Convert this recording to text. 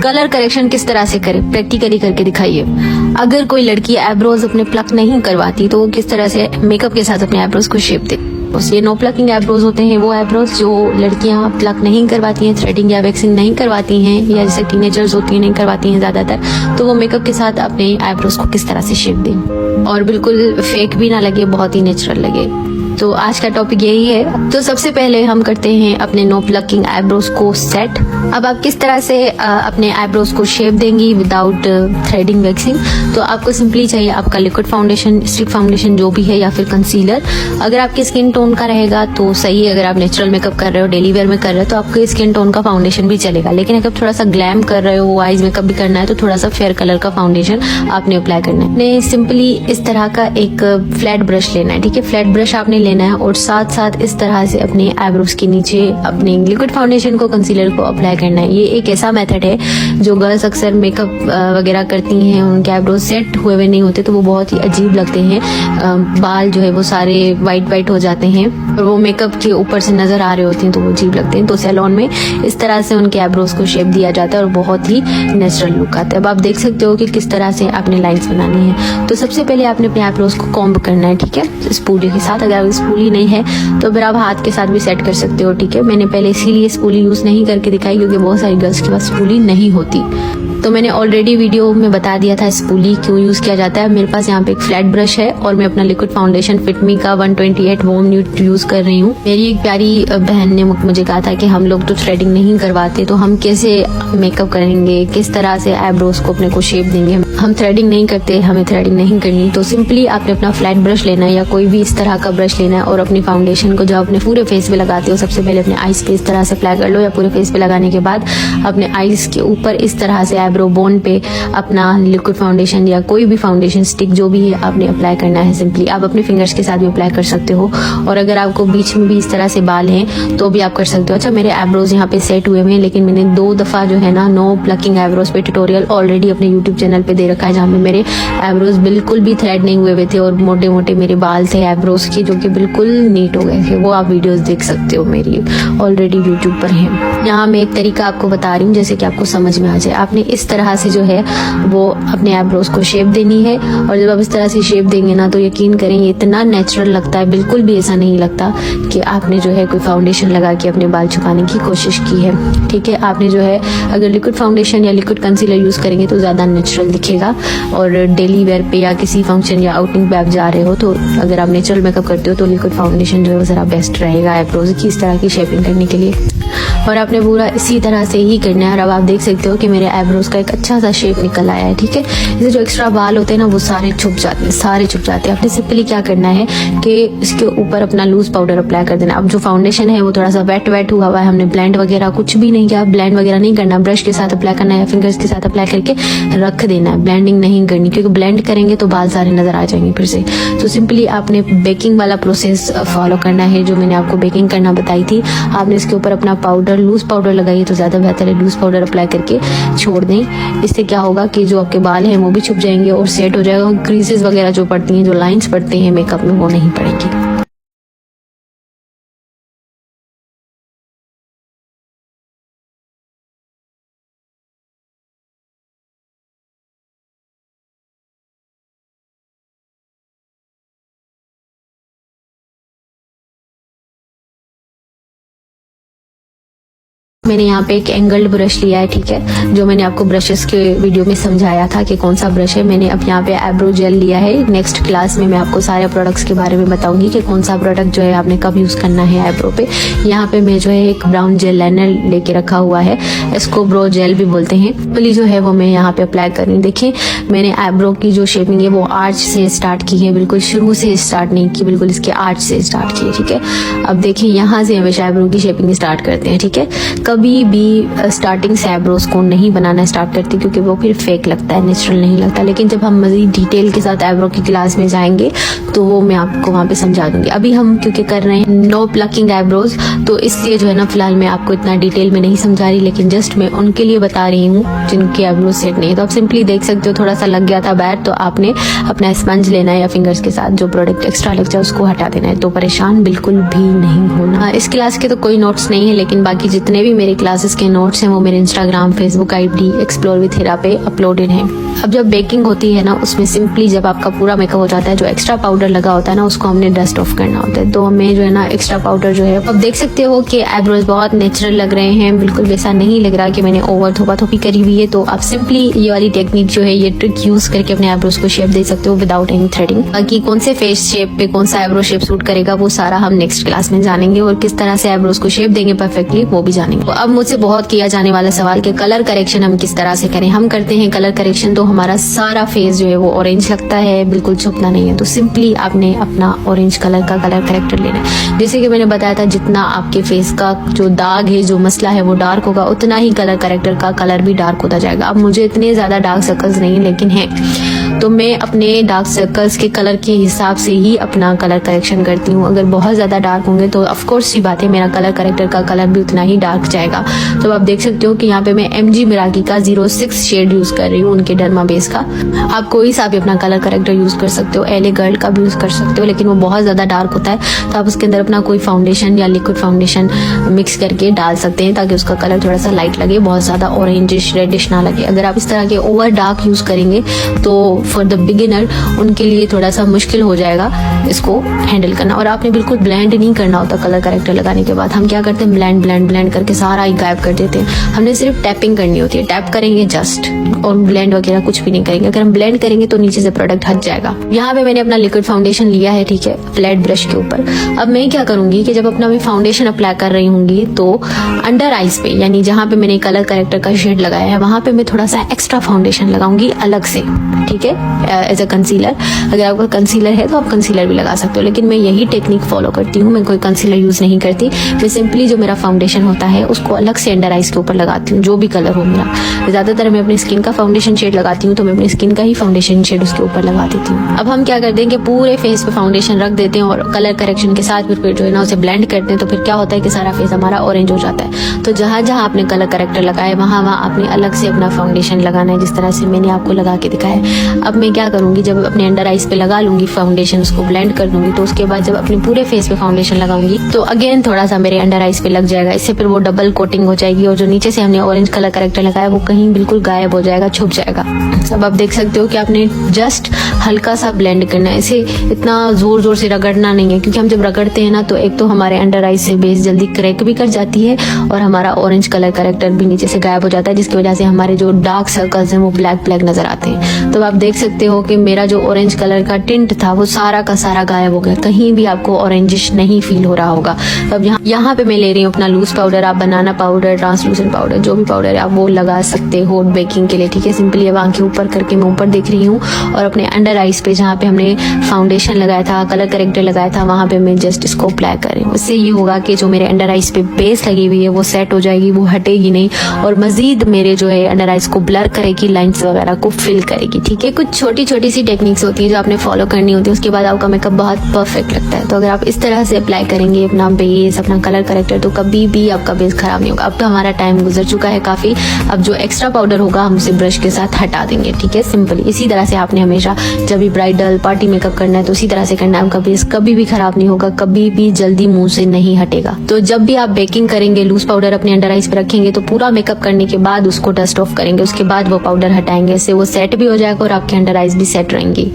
Colour correction किस तरह से करें, प्रैक्टिकली करके दिखाइए। अगर कोई लड़की आईब्रोज अपने प्लक नहीं करवाती तो वो किस तरह से मेकअप के साथ अपने आईब्रोज को शेप दे। ये नो प्लकिंग आईब्रोज होते हैं, वो आईब्रोज जो लड़कियां प्लक नहीं करवाती हैं, थ्रेडिंग या वैक्सिंग नहीं करवाती हैं, या जैसे टीनेजर्स होती हैं नहीं करवाती हैं ज्यादातर, तो वो मेकअप के साथ अपने आईब्रोज को किस तरह से शेप दें और बिल्कुल फेक भी ना लगे, बहुत ही नेचुरल लगे। तो आज का टॉपिक यही है। तो सबसे पहले हम करते हैं अपने नो प्लकिंग आईब्रोज को सेट। अब आप किस तरह से अपने आईब्रोज को शेप देंगी विदाउट थ्रेडिंग वैक्सिंग, तो आपको सिंपली चाहिए आपका लिक्विड फाउंडेशन, स्टिक फाउंडेशन जो भी है, या फिर कंसीलर। अगर आपके स्किन टोन का रहेगा तो सही है, अगर आप नेचुरल मेकअप कर रहे हो, डेली वेयर में कर रहे हो, तो आपके स्किन टोन का फाउंडेशन भी चलेगा। लेकिन अगर थोड़ा सा ग्लैम कर रहे हो, आईज मेकअप भी करना है, तो थोड़ा सा फेयर कलर का फाउंडेशन आपने अप्लाई करना है। सिंपली इस तरह का एक फ्लैट ब्रश लेना है, ठीक है। फ्लैट ब्रश आपने लेना है और साथ साथ इस तरह से अपने आईब्रोज के नीचे अपने लिक्विड फाउंडेशन को, कंसीलर को अप्लाई करना है। ये एक ऐसा मेथड है जो गर्ल्स अक्सर मेकअप वगैरह करती हैं, उनके आईब्रोज सेट हुए हुए नहीं होते तो वो बहुत ही अजीब लगते हैं, बाल जो है वो सारे वाइट वाइट हो जाते हैं और वो मेकअप के ऊपर से नजर आ रहे होते हैं तो वो अजीब लगते हैं। तो सैलून में इस तरह से उनके आईब्रोज को शेप दिया जाता है और बहुत ही नेचुरल लुक आता है। अब आप देख सकते हो कि किस तरह से आपने लाइंस बनानी है। तो सबसे पहले आपने अपने आईब्रोज को कॉम्ब करना है, ठीक है, स्पूली के साथ। अगर स्पूली नहीं है तो फिर आप हाथ के साथ भी सेट कर सकते हो, ठीक है। मैंने पहले इसीलिए स्पूली यूज नहीं करके दिखाई क्योंकि बहुत सारी गर्ल्स के पास स्पूली नहीं होती। तो मैंने ऑलरेडी वीडियो में बता दिया था स्पूली क्यों यूज किया जाता है। मेरे पास यहाँ पे एक फ्लैट ब्रश है और मैं अपना लिक्विड फाउंडेशन फिटमी का 128 वॉर्म न्यूड यूज कर रही हूँ। मेरी एक प्यारी बहन ने मुझे कहा था कि हम लोग तो थ्रेडिंग नहीं करवाते तो हम कैसे मेकअप करेंगे, किस तरह से आईब्रोज को अपने को शेप देंगे। हम थ्रेडिंग नहीं करते, हमें थ्रेडिंग नहीं करनी। तो सिंपली आपने अपना फ्लैट ब्रश लेना है या कोई भी इस तरह का ब्रश लेना है और अपनी फाउंडेशन को जब अपने पूरे फेस पे लगाते हो, सबसे पहले अपने आईज पे इस तरह से अप्लाई कर लो, या पूरे फेस पे लगाने के बाद अपने आईज के ऊपर इस तरह से आईब्रो बोन पे अपना लिक्विड फाउंडेशन या कोई भी फाउंडेशन स्टिक जो भी है आपने अप्लाई करना है। सिंपली आप अपने फिंगर्स के साथ भी अप्लाई कर सकते हो और अगर आपको बीच में भी इस तरह से बाल हैं तो भी आप कर सकते हो। अच्छा, मेरे आईब्रोज यहाँ पे सेट हुए हैं लेकिन मैंने 2 दफा जो है ना नो प्लकिंग आईब्रोज पे ट्यूटोरियल ऑलरेडी अपने यूट्यूब चैनल पे दे रखा है, जहाँ पे मेरे आईब्रोज बिल्कुल भी थ्रेड नहीं हुए थे और मोटे मोटे मेरे बाल थे आईब्रोज के जो कि बिल्कुल नीट हो गए थे। वो आप वीडियोज देख सकते हो, मेरी ऑलरेडी यूट्यूब पर है। यहाँ मैं एक तरीका आपको बता रही हूँ जैसे कि आपको समझ में आ जाए। आपने इस तरह से जो है वो अपने आईब्रोज को शेप देनी है और जब आप इस तरह से शेप देंगे ना तो यकीन करें ये इतना नेचुरल लगता है, बिल्कुल भी ऐसा नहीं लगता कि आपने जो है कोई फाउंडेशन लगा के अपने बाल छुपाने की कोशिश की है, ठीक है। आपने जो है अगर लिक्विड फाउंडेशन या लिक्विड कंसीलर यूज करेंगे तो ज्यादा नेचुरल दिखेगा और डेली वेयर पे या किसी फंक्शन या आउटिंग पे आप जा रहे हो तो अगर आप नेचुरल मेकअप करते हो तो लिक्विड फाउंडेशन जो है जरा बेस्ट रहेगा आईब्रोज की इस तरह की शेपिंग करने के लिए। और आपने पूरा इसी तरह से ही करना है। और अब आप देख सकते हो कि मेरे आईब्रोज का एक अच्छा सा शेप निकल आया है, ठीक है। इससे जो एक्स्ट्रा बाल होते हैं ना वो सारे छुप जाते हैं, सारे छुप जाते हैं। आपने सिंपली क्या करना है कि इसके ऊपर अपना लूज पाउडर अप्लाई कर देना। अब जो फाउंडेशन है वो थोड़ा सा वेट हुआ है, हमने ब्लेंड वगैरह कुछ भी नहीं किया, ब्लेंड वगैरह नहीं करना, ब्रश के साथ अप्लाई करना है या फिंगर्स के साथ अप्लाई करके रख देना है, ब्लेंडिंग नहीं करनी क्योंकि ब्लेंड करेंगे तो बाल सारे नजर आ जाएंगे फिर से। तो सिंपली आपने बेकिंग वाला प्रोसेस फॉलो करना है जो मैंने आपको बेकिंग करना बताई थी। आपने इसके ऊपर अपना पाउडर, लूज पाउडर लगाइए तो ज्यादा बेहतर है, लूज पाउडर अप्लाई करके छोड़ दें। इससे क्या होगा कि जो आपके बाल हैं वो भी छुप जाएंगे और सेट हो जाएगा। क्रीजेस वगैरह जो पड़ती हैं, जो लाइंस पड़ते हैं मेकअप में वो नहीं पड़ेंगी। मैंने यहाँ पे एक एंगल्ड ब्रश लिया है, ठीक है, जो मैंने आपको ब्रशेस के वीडियो में समझाया था कि कौन सा ब्रश है। मैंने अब यहाँ पे आईब्रो जेल लिया है। नेक्स्ट क्लास में मैं आपको सारे प्रोडक्ट्स के बारे में बताऊंगी कि कौन सा प्रोडक्ट जो है आपने कब यूज करना है आईब्रो पे। यहाँ पे मैं जो है एक ब्राउन जेल लाइनर लेके रखा हुआ है, इसको ब्रो जेल भी बोलते हैं। पहले जो है वो मैं यहाँ पे अप्लाई कर रही हूँ। देखिए मैंने आईब्रो की जो शेपिंग है वो आर्च से स्टार्ट की है, बिल्कुल शुरू से स्टार्ट नहीं की, बिल्कुल इसके आर्च से स्टार्ट की है, ठीक है। अब देखिए यहाँ से हमेशा आईब्रो की शेपिंग स्टार्ट करते हैं, ठीक है। कभी भी स्टार्टिंग से आईब्रोज को नहीं बनाना स्टार्ट करती क्योंकि वो फिर फेक लगता है, नेचुरल नहीं लगता। लेकिन जब हम मजीद डिटेल के साथ आईब्रो की क्लास में जाएंगे तो वो मैं आपको वहाँ पे समझा दूंगी। अभी हम क्योंकि कर रहे हैं नो प्लकिंग आईब्रोज, तो इसलिए जो है ना फिलहाल मैं आपको इतना डिटेल में नहीं समझा रही, लेकिन जस्ट मैं उनके लिए बता रही हूँ जिनके आईब्रोज सेट नहीं है। तो आप सिंपली देख सकते हो थोड़ा सा लग गया था बैड, तो आपने अपना स्पंज लेना है या फिंगर्स के साथ जो प्रोडक्ट एक्स्ट्रा लग जाए उसको हटा देना है। तो परेशान बिल्कुल भी नहीं होना। इस क्लास के तो कोई नोट्स नहीं है, लेकिन बाकी जितने भी मेरे क्लासेस के नोट्स हैं वो मेरे Instagram, Facebook ID explore with Heera पे अपलोडेड हैं। अब जब बेकिंग होती है ना, उसमें सिंपली जब आपका पूरा मेकअप हो जाता है, जो एक्स्ट्रा पाउडर लगा होता है ना उसको हमने डस्ट ऑफ करना होता है। तो हमें जो है ना एक्स्ट्रा पाउडर जो है, अब देख सकते हो कि आईब्रोज बहुत नेचुरल लग रहे हैं, बिल्कुल वैसा नहीं लग रहा कि मैंने ओवर थोपा थोपी करी हुई है। तो आप सिंपली ये वाली टेक्निक जो है, ये ट्रिक यूज करके अपने आईब्रोज को शेप दे सकते हो विदाउट एनी थ्रेडिंग। बाकी कौन से फेस शेप पे कौन सा आईब्रो शेप सूट करेगा वो सारा हम नेक्स्ट क्लास में जानेंगे, और किस तरह से आईब्रोज को शेप देंगे परफेक्टली वो भी जानेंगे। तो अब मुझसे बहुत किया जाने वाला सवाल कि कलर करेक्शन हम किस तरह से करें। हम करते हैं कलर करेक्शन तो हमारा सारा फेस जो है वो ऑरेंज लगता है, बिल्कुल छुपना नहीं है। तो सिंपली आपने अपना ऑरेंज कलर का कलर करेक्टर लेना है। जैसे कि मैंने बताया था, जितना आपके फेस का जो दाग है, जो मसला है वो डार्क होगा, उतना ही कलर करेक्टर का कलर भी डार्क होता जाएगा। अब मुझे इतने ज्यादा डार्क सर्कल्स नहीं लेकिन है, तो मैं अपने डार्क सर्कल्स के कलर के हिसाब से ही अपना कलर करेक्शन करती हूँ। अगर बहुत ज्यादा डार्क होंगे तो ऑफ कोर्स सी बात है मेरा कलर करेक्टर का कलर भी उतना ही डार्क जाएगा। तो आप देख सकते हो कि यहाँ पे मैं MG मिराकी का 06 शेड यूज कर रही हूँ, उनके डर्मा बेस का। आप कोई सा भी अपना कलर करेक्टर यूज कर सकते हो, LA गर्ल का भी यूज कर सकते हो, लेकिन वो बहुत ज्यादा डार्क होता है। तो आप उसके अंदर अपना कोई फाउंडेशन या लिक्विड फाउंडेशन मिक्स करके डाल सकते हैं ताकि उसका कलर थोड़ा सा लाइट लगे, बहुत ज्यादा ऑरेंजिश रेडिश ना लगे। अगर आप इस तरह के ओवर डार्क यूज करेंगे तो फॉर द बिगिनर उनके लिए थोड़ा सा मुश्किल हो जाएगा इसको हैंडल करना। और आपने बिल्कुल ब्लेंड नहीं करना होता कलर करेक्टर लगाने के बाद। हम क्या करते हैं, ब्लेंड ब्लेंड ब्लेंड करके सारा ही गायब कर देते हैं। हमने सिर्फ टैपिंग करनी होती है, टैप करेंगे जस्ट, और ब्लेंड वगैरह कुछ भी नहीं करेंगे। अगर हम ब्लेंड करेंगे तो नीचे से प्रोडक्ट हट जाएगा। यहाँ पे मैंने अपना लिक्विड फाउंडेशन लिया है, ठीक है, फ्लैट ब्रश के ऊपर। अब मैं क्या करूंगी कि जब अपना मैं फाउंडेशन अप्लाई कर रही होंगी तो अंडर आईज पे, यानी जहाँ पे मैंने कलर करेक्टर का शेड लगाया है, वहां पे मैं थोड़ा सा एक्स्ट्रा फाउंडेशन लगाऊंगी अलग से, ठीक है, एज अ कंसीलर। अगर आपका कंसीलर है तो आप कंसीलर भी लगा सकते हो, लेकिन मैं यही टेक्निक फॉलो करती हूँ। मैं कोई कंसीलर यूज नहीं करती, मैं सिंपली जो मेरा फाउंडेशन होता है उसको अलग से अंडर आईज के ऊपर लगाती हूँ, जो भी कलर हो मेरा। ज्यादातर मैं अपनी स्किन का फाउंडेशन शेड लगाती हूँ, तो मैं अपनी स्किन का ही फाउंडेशन शेड उसके ऊपर लगा देती हूँ। अब हम क्या करते हैं कि पूरे फेस पे फाउंडेशन रख देते हैं और कलर करेक्शन के साथ फिर जो है ना उसे ब्लेंड करते हैं। तो फिर क्या होता है कि सारा फेस हमारा ऑरेंज हो जाता है। तो जहां जहां आपने कलर करेक्टर लगाया वहां आपने अलग से अपना फाउंडेशन लगाना है, जिस तरह से मैंने आपको लगा के दिखाया है। अब मैं क्या करूंगी, जब अपने अंडर आईज पे लगा लूंगी फाउंडेशन, उसको ब्लेंड कर दूंगी, तो उसके बाद जब अपने पूरे फेस पे फाउंडेशन लगाऊंगी तो अगेन थोड़ा सा मेरे अंडर आईज पे लग जाएगा। इससे फिर वो डबल कोटिंग हो जाएगी और जो नीचे से हमने ऑरेंज कलर करेक्टर लगाया वो कहीं बिल्कुल गायब हो जाएगा, छुप जाएगा। सब आप देख सकते हो कि आपने जस्ट हल्का सा ब्लेंड करना है, इसे इतना जोर जोर से रगड़ना नहीं है, क्योंकि हम जब रगड़ते हैं ना तो एक तो हमारे अंडर आईज से बेस जल्दी क्रैक भी कर जाती है और हमारा ऑरेंज कलर करेक्टर भी नीचे से गायब हो जाता है, जिसकी वजह से हमारे जो डार्क सर्कल्स हैं वो ब्लैक ब्लैक नजर आते हैं। तो आप देख सकते हो कि मेरा जो ऑरेंज कलर का टिंट था वो सारा का सारा गायब हो गया, कहीं भी आपको ऑरेंजिश नहीं फील हो रहा होगा। अब यहाँ पे मैं ले रही हूँ अपना लूज पाउडर, आप बनाना पाउडर, ट्रांसलूसेंट पाउडर, जो भी पाउडर है आप वो लगा सकते हो बेकिंग के लिए, ठीक है। सिंपली अब आंखें ऊपर करके मैं ऊपर देख रही हूँ और अपने अंडर आईज पे जहाँ पे हमने फाउंडेशन लगाया था, कलर करेक्टर लगाया था, वहां पे मैं जस्ट इसको अप्लाई कर रही हूँ। इससे ये होगा कि जो मेरे अंडर आईज पे बेस लगी हुई है वो सेट हो जाएगी, वो हटेगी नहीं और मजीद मेरे जो है अंडर आईज को ब्लर करेगी, लाइंस वगैरह को फिल करेगी, ठीक है। कुछ छोटी छोटी सी टेक्निक्स होती है जो आपने फॉलो करनी होती है, उसके बाद आपका मेकअप बहुत परफेक्ट लगता है। तो अगर आप इस तरह से अप्लाई करेंगे अपना बेस, अपना कलर करेक्टर, तो कभी भी आपका बेस खराब नहीं होगा। अब तो हमारा टाइम गुजर चुका है काफी, अब जो एक्स्ट्रा पाउडर होगा हम उसे ब्रश के साथ हटा देंगे, ठीक है। सिंपली इसी तरह से आपने हमेशा जब भी ब्राइडल पार्टी मेकअप करना है तो उसी तरह से करना है। आपका बेस कभी भी खराब नहीं होगा, कभी भी जल्दी मुंह से नहीं हटेगा। तो जब भी आप बेकिंग करेंगे, लूज पाउडर अपने अंडर आईज पे रखेंगे तो पूरा मेकअप करने के बाद उसको डस्ट ऑफ करेंगे, उसके बाद वो पाउडर हटाएंगे, इससे वो सेट भी हो जाएगा और आपके अंडर आईज भी सेट रहेंगी।